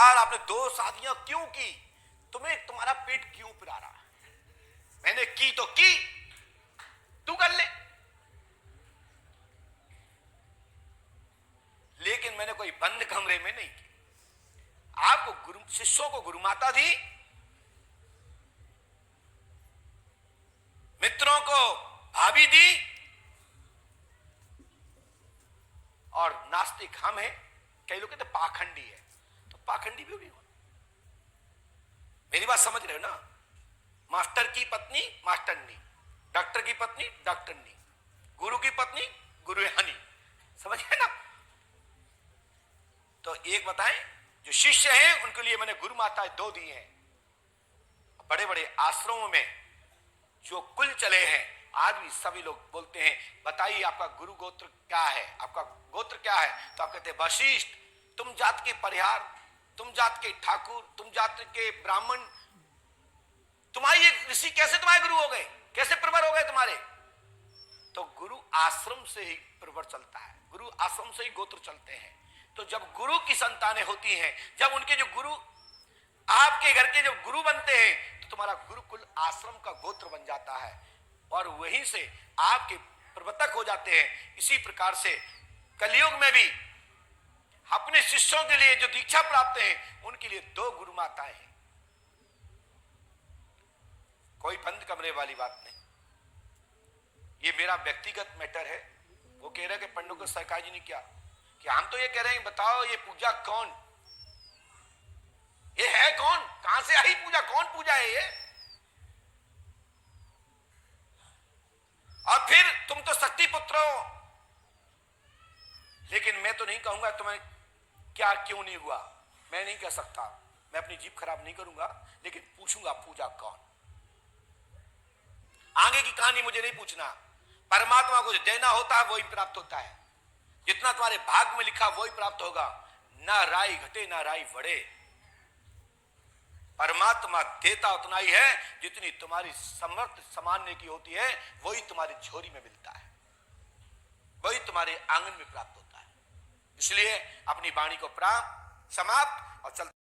यार आपने 2 शादियां क्यों की, तुम्हें तुम्हारा पेट क्यों पिला रहा है? मैंने की तो की, तू कर ले। लेकिन मैंने कोई बंद कमरे में नहीं की। आपको गुरु शिष्यों को गुरु माता दी, मित्रों को भाभी दी, और नास्तिक हम हैं। कई लोग कहते पाखंडी है, तो पाखंडी भी हो। मेरी बात समझ रहे हो ना? मास्टर की पत्नी मास्टरनी, डॉक्टर की पत्नी डॉक्टरनी, गुरु की पत्नी गुरुहनी, समझ गए ना? तो एक बताएं, जो शिष्य हैं उनके लिए मैंने गुरु माता 2 दी हैं। बड़े बड़े आश्रमों में जो कुल चले हैं, आज भी सभी लोग बोलते हैं बताइए आपका गुरु गोत्र क्या है, आपका गोत्र क्या है? तो आप कहते हैं वशिष्ठ। तुम जात के परिहार, तुम जात के ठाकुर, तुम जात के ब्राह्मण, तुम्हारे ऋषि कैसे तुम्हारे गुरु हो गए, कैसे प्रवर हो गए तुम्हारे? तो गुरु आश्रम से ही प्रवर चलता है, गुरु आश्रम से ही गोत्र चलते हैं। तो जब गुरु की संतानें होती हैं, जब उनके जो गुरु आपके घर के जो गुरु बनते हैं, तो तुम्हारा गुरुकुल आश्रम का गोत्र बन जाता है और वहीं से आपके प्रवर्तक हो जाते हैं। इसी प्रकार से कलयुग में भी अपने शिष्यों के लिए जो दीक्षा प्राप्त हैं, उनके लिए 2 गुरु माताएं हैं। कोई बंद कमरे वाली बात नहीं। ये मेरा व्यक्तिगत मैटर है। वो कह रहे हैं कि पंडित को सरकार जी ने क्या कि हम तो ये कह रहे हैं बताओ ये पूजा कौन, ये है कौन, कहां से आई पूजा, कौन पूजा है ये? और फिर तुम तो शक्ति पुत्र हो। लेकिन मैं तो नहीं कहूंगा तुम्हें क्या क्यों नहीं हुआ, मैं नहीं कह सकता, मैं अपनी जीभ खराब नहीं करूंगा, लेकिन पूछूंगा पूजा कौन। आगे की कहानी मुझे नहीं पूछना। परमात्मा को जो देना होता है वही प्राप्त होता है। जितना तुम्हारे भाग में लिखा वही प्राप्त होगा। ना राई घटे ना राई बढ़े। परमात्मा देता उतना ही है जितनी तुम्हारी समर्थ सामान्य की होती है, वही तुम्हारी झोरी में मिलता है, वही तुम्हारे आंगन में प्राप्त होता है। इसलिए अपनी वाणी को समाप्त और चलते